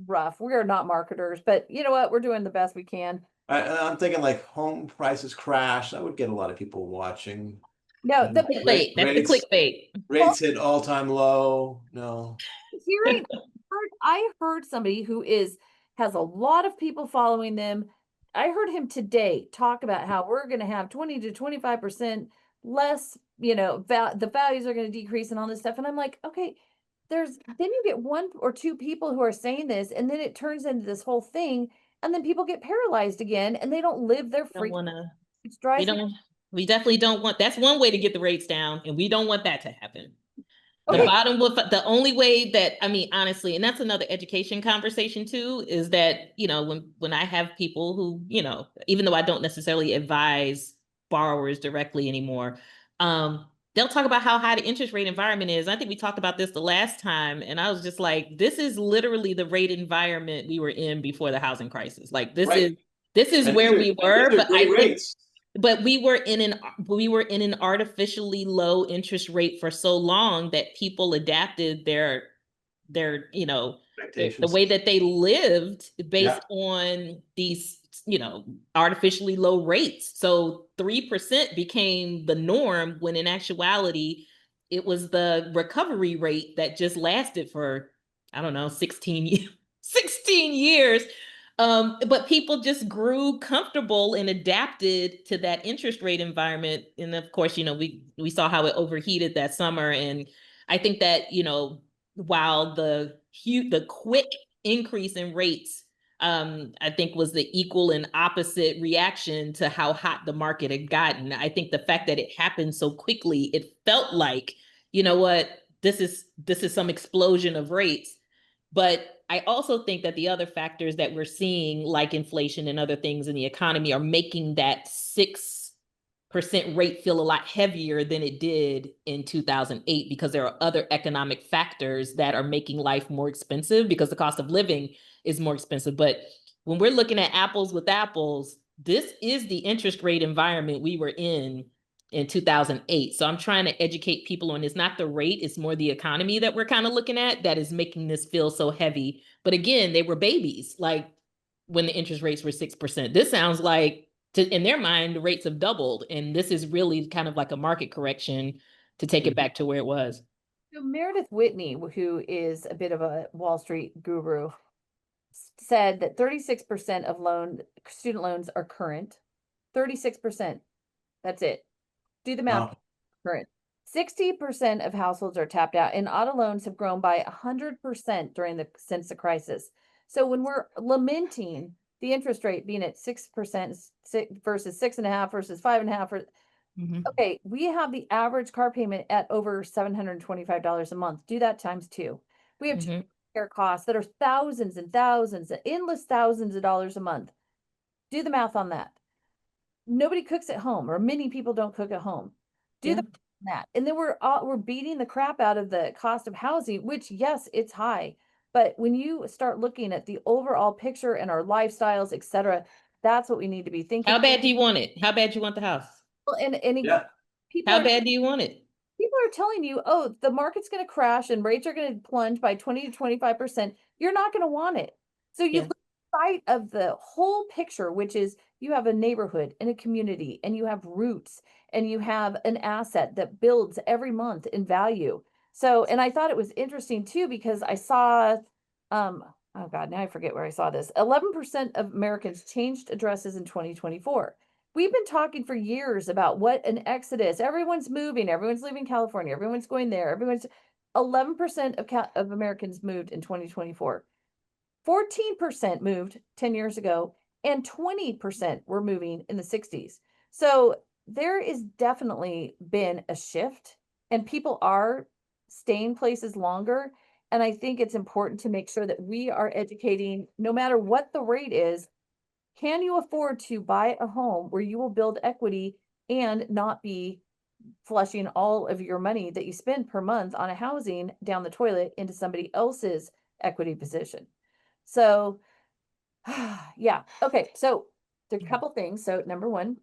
rough. We are not marketers, but you know what? We're doing the best we can. I'm thinking like home prices crash. That would get a lot of people watching. No, the clickbait. That's the clickbait. Rates hit all-time low. No. I heard somebody who has a lot of people following them. I heard him today talk about how we're going to have 20 to 25% less, you know, the values are going to decrease and all this stuff. And I'm like, okay, then you get one or two people who are saying this, and then it turns into this whole thing, and then people get paralyzed again, and they don't live their free. We definitely don't want, that's one way to get the rates down, and we don't want that to happen. Okay. The only way that, I mean, honestly, and that's another education conversation too, is that, you know, when I have people who, you know, even though I don't necessarily advise borrowers directly anymore, they'll talk about how high the interest rate environment is. I think we talked about this the last time, and I was just like, this is literally the rate environment we were in before the housing crisis. Like this is where we were, but I think, but we were in an artificially low interest rate for so long that people adapted their you know, the way that they lived based on these, you know, artificially low rates. So 3% became the norm, when in actuality, it was the recovery rate that just lasted for, I don't know, 16 years. But people just grew comfortable and adapted to that interest rate environment. And of course, we saw how it overheated that summer. And I think that, while the quick increase in rates, I think was the equal and opposite reaction to how hot the market had gotten. I think the fact that it happened so quickly, it felt like, you know what, this is some explosion of rates. But I also think that the other factors that we're seeing, like inflation and other things in the economy, are making that 6% rate feel a lot heavier than it did in 2008, because there are other economic factors that are making life more expensive because the cost of living is more expensive. But when we're looking at apples with apples, this is the interest rate environment we were in 2008. So I'm trying to educate people on, it's not the rate, it's more the economy that we're kind of looking at that is making this feel so heavy. But again, they were babies, like when the interest rates were 6%. This sounds like, in their mind, the rates have doubled. And this is really kind of like a market correction to take it back to where it was. So Meredith Whitney, who is a bit of a Wall Street guru, said that 36% of student loans are current. 36%. That's it. Do the math. Wow. Current. 60% of households are tapped out, and auto loans have grown by 100% since the crisis. So when we're lamenting the interest rate being at 6% versus 6.5% versus 5.5%, okay, we have the average car payment at over $725 a month. Do that times 2. We have care costs that are thousands and thousands, endless thousands of dollars a month. Do the math on that. Nobody cooks at home, or many people don't cook at home. Do that. And then we're beating the crap out of the cost of housing, which, yes, it's high. But when you start looking at the overall picture and our lifestyles, et cetera, that's what we need to be thinking. How bad do you want it? How bad do you want the house? Well, and Yeah. How bad do you want it? People are telling you, oh, the market's going to crash and rates are going to plunge by 20 to 25%. You're not going to want it. So you lose sight of the whole picture, which is you have a neighborhood and a community, and you have roots, and you have an asset that builds every month in value. So, and I thought it was interesting too, because I saw, oh God, now I forget where I saw this. 11% of Americans changed addresses in 2024. We've been talking for years about what an exodus. Everyone's moving. Everyone's leaving California. Everyone's going there. 11% of Americans moved in 2024. 14% moved 10 years ago, and 20% were moving in the 60s. So there is definitely been a shift, and people are staying places longer. And I think it's important to make sure that we are educating, no matter what the rate is. Can you afford to buy a home where you will build equity and not be flushing all of your money that you spend per month on a housing down the toilet into somebody else's equity position? So, yeah. Okay. So there's a couple things. So number one,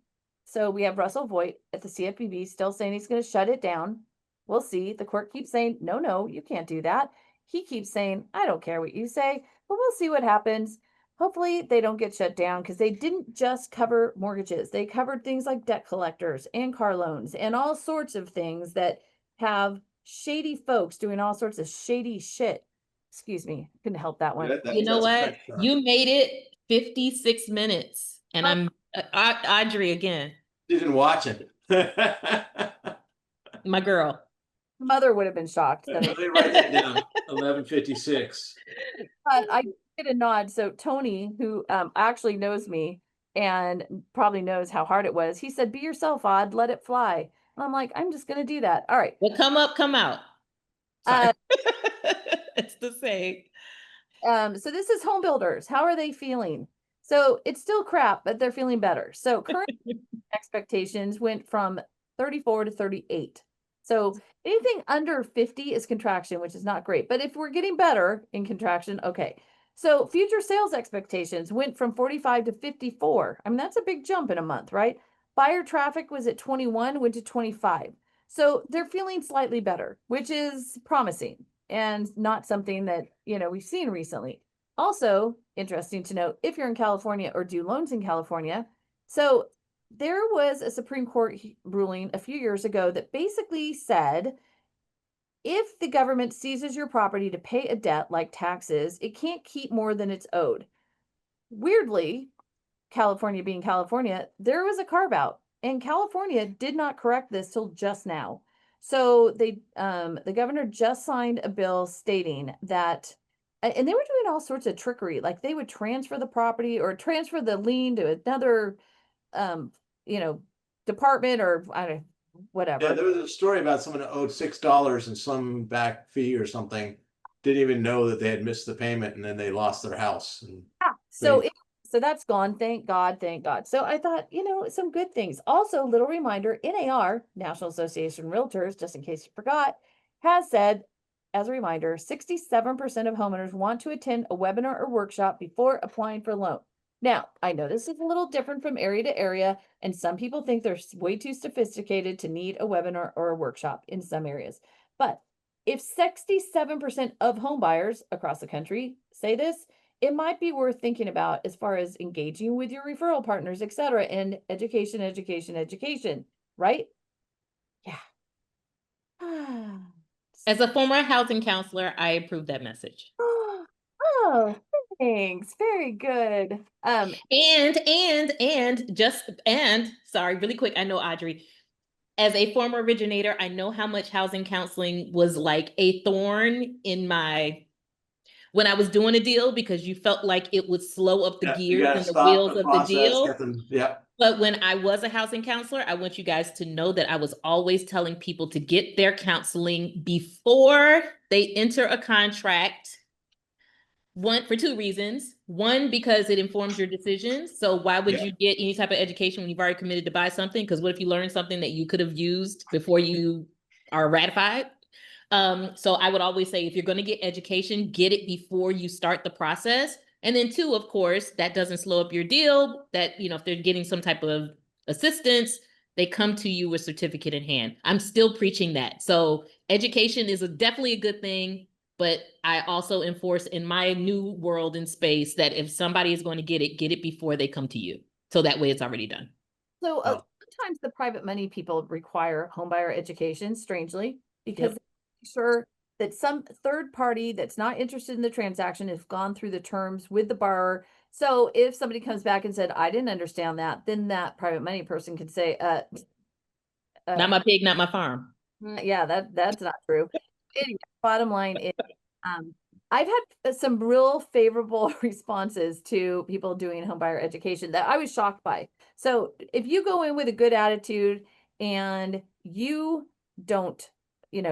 so we have Russell Voigt at the CFPB still saying he's going to shut it down. We'll see. The court keeps saying, no, you can't do that. He keeps saying, I don't care what you say, but we'll see what happens. Hopefully they don't get shut down, because they didn't just cover mortgages. They covered things like debt collectors and car loans and all sorts of things that have shady folks doing all sorts of shady shit. Excuse me, couldn't help that one. You know what? You made it 56 minutes, and I'm Audrey again. You didn't watch it. My girl. Mother would have been shocked. Let me write that down. 11:56. I get a nod. So Tony, who actually knows me and probably knows how hard it was, he said, "Be yourself, Aud, let it fly." And I'm like, I'm just going to do that. All right. Well, come up, come out. It's the same. So this is home builders. How are they feeling? So it's still crap, but they're feeling better. So current expectations went from 34 to 38. So anything under 50 is contraction, which is not great. But if we're getting better in contraction, okay. So future sales expectations went from 45 to 54. I mean, that's a big jump in a month, right? Buyer traffic was at 21, went to 25. So they're feeling slightly better, which is promising and not something that, we've seen recently. Also interesting to note, if you're in California or do loans in California. So there was a Supreme Court ruling a few years ago that basically said, if the government seizes your property to pay a debt like taxes, it can't keep more than it's owed. weirdly, California being California, there was a carve out, and California did not correct this till just now. So the governor just signed a bill stating that, and they were doing all sorts of trickery, like they would transfer the property or transfer the lien to another, um, you know, department or I don't, whatever. Yeah, there was a story about someone that owed $6 and some back fee or something. Didn't even know that they had missed the payment, and then they lost their house. And So they, so that's gone. Thank God, thank God. So I thought, some good things. Also, little reminder, NAR, National Association of Realtors, just in case you forgot, has said, as a reminder, 67% of homeowners want to attend a webinar or workshop before applying for a loan. Now, I know this is a little different from area to area, and some people think they're way too sophisticated to need a webinar or a workshop in some areas. But if 67% of home buyers across the country say this, it might be worth thinking about as far as engaging with your referral partners, et cetera, and education, education, education, right? Yeah. As a former housing counselor, I approve that message. Oh, thanks. Very good. And sorry, really quick. I know Audrey, as a former originator, I know how much housing counseling was like a thorn in when I was doing a deal, because you felt like it would slow up the you gears gotta and the stop wheels the of the process, deal. get them, yeah. But when I was a housing counselor, I want you guys to know that I was always telling people to get their counseling before they enter a contract. One, for two reasons. One, because it informs your decisions. So why would you get any type of education when you've already committed to buy something? Because what if you learn something that you could have used before you are ratified? So I would always say, if you're going to get education, get it before you start the process. And then two, of course, that doesn't slow up your deal. That, if they're getting some type of assistance, they come to you with certificate in hand. I'm still preaching that. So education is definitely a good thing. But I also enforce in my new world and space that if somebody is going to get it before they come to you. So that way it's already done. So sometimes the private money people require homebuyer education, strangely, because they're sure that some third party that's not interested in the transaction has gone through the terms with the borrower. So if somebody comes back and said, I didn't understand that, then that private money person could say, Not my pig, not my farm. yeah, that's not true. Anyway, bottom line is, I've had some real favorable responses to people doing homebuyer education that I was shocked by. So if you go in with a good attitude and you don't,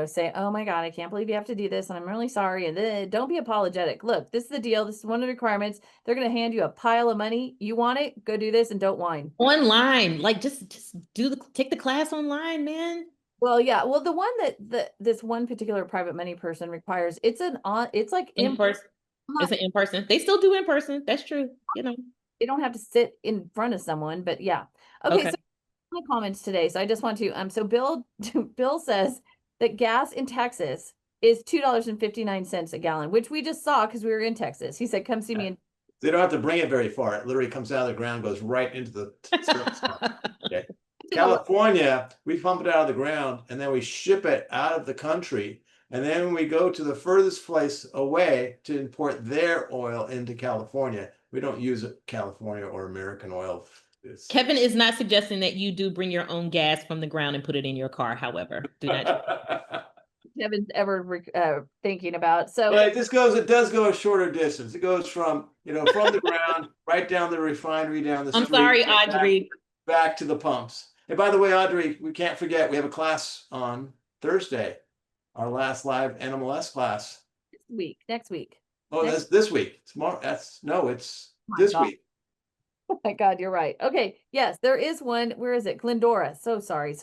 say, oh my God, I can't believe you have to do this, and I'm really sorry. And then don't be apologetic. Look, this is the deal. This is one of the requirements. They're going to hand you a pile of money. You want it? Go do this and don't whine. Online, like just take the class online, man. Well, yeah. Well, the one that this one particular private money person requires, it's like In person. It's an in person. They still do in person. That's true. They don't have to sit in front of someone, but yeah. Okay. So my comments today. So I just want to, so Bill says that gas in Texas is $2.59 a gallon, which we just saw because we were in Texas. He said, come see me. They don't have to bring it very far. It literally comes out of the ground, goes right into the surface. Okay. California, we pump it out of the ground and then we ship it out of the country. And then we go to the furthest place away to import their oil into California. We don't use California or American oil. Kevin is not suggesting that you do bring your own gas from the ground and put it in your car. However, do not. Kevin's ever thinking about. So yeah, it does go a shorter distance. It goes from the ground right down the refinery, down the street. I'm sorry, Audrey. Back to the pumps. And by the way, Audrey, we can't forget we have a class on Thursday, our last live NMLS class. Next week. Oh, that's this week. Tomorrow. It's this week. Oh my God, you're right. Okay, yes, there is one. Where is it? Glendora. So sorry.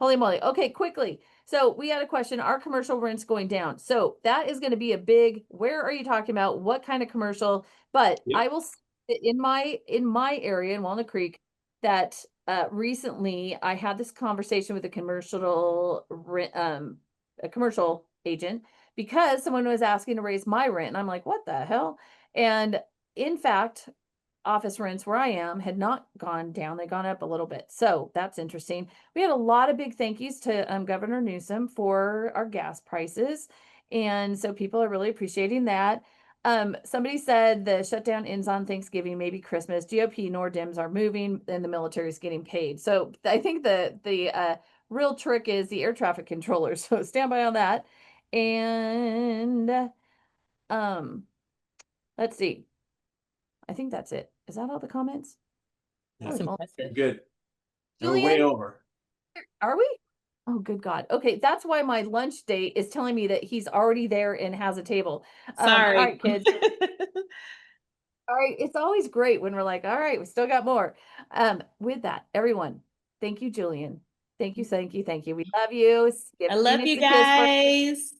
Holy moly. Okay, quickly. So we had a question. Are commercial rents going down? So that is going to be a big, where are you talking about? What kind of commercial? But I will say in my area in Walnut Creek that recently I had this conversation with a commercial agent because someone was asking to raise my rent. And I'm like, what the hell? And in fact, office rents where I am had not gone down. They've gone up a little bit. So that's interesting. We had a lot of big thank yous to Governor Newsom for our gas prices. And so people are really appreciating that. Somebody said the shutdown ends on Thanksgiving, maybe Christmas. GOP nor Dems are moving, and the military is getting paid. So I think the real trick is the air traffic controller. So stand by on that. And let's see. I think that's it. Is that all the comments? That's Holy moly. Impressive. good. And we're way Julienne, over. are we? Oh, good God. Okay, that's why my lunch date is telling me that he's already there and has a table. Sorry. All right, kids. All right, it's always great when we're like, all right, we still got more. With that, everyone, thank you, Julienne. Thank you, thank you, thank you. We love you. Give I love Phoenix you a kiss for guys.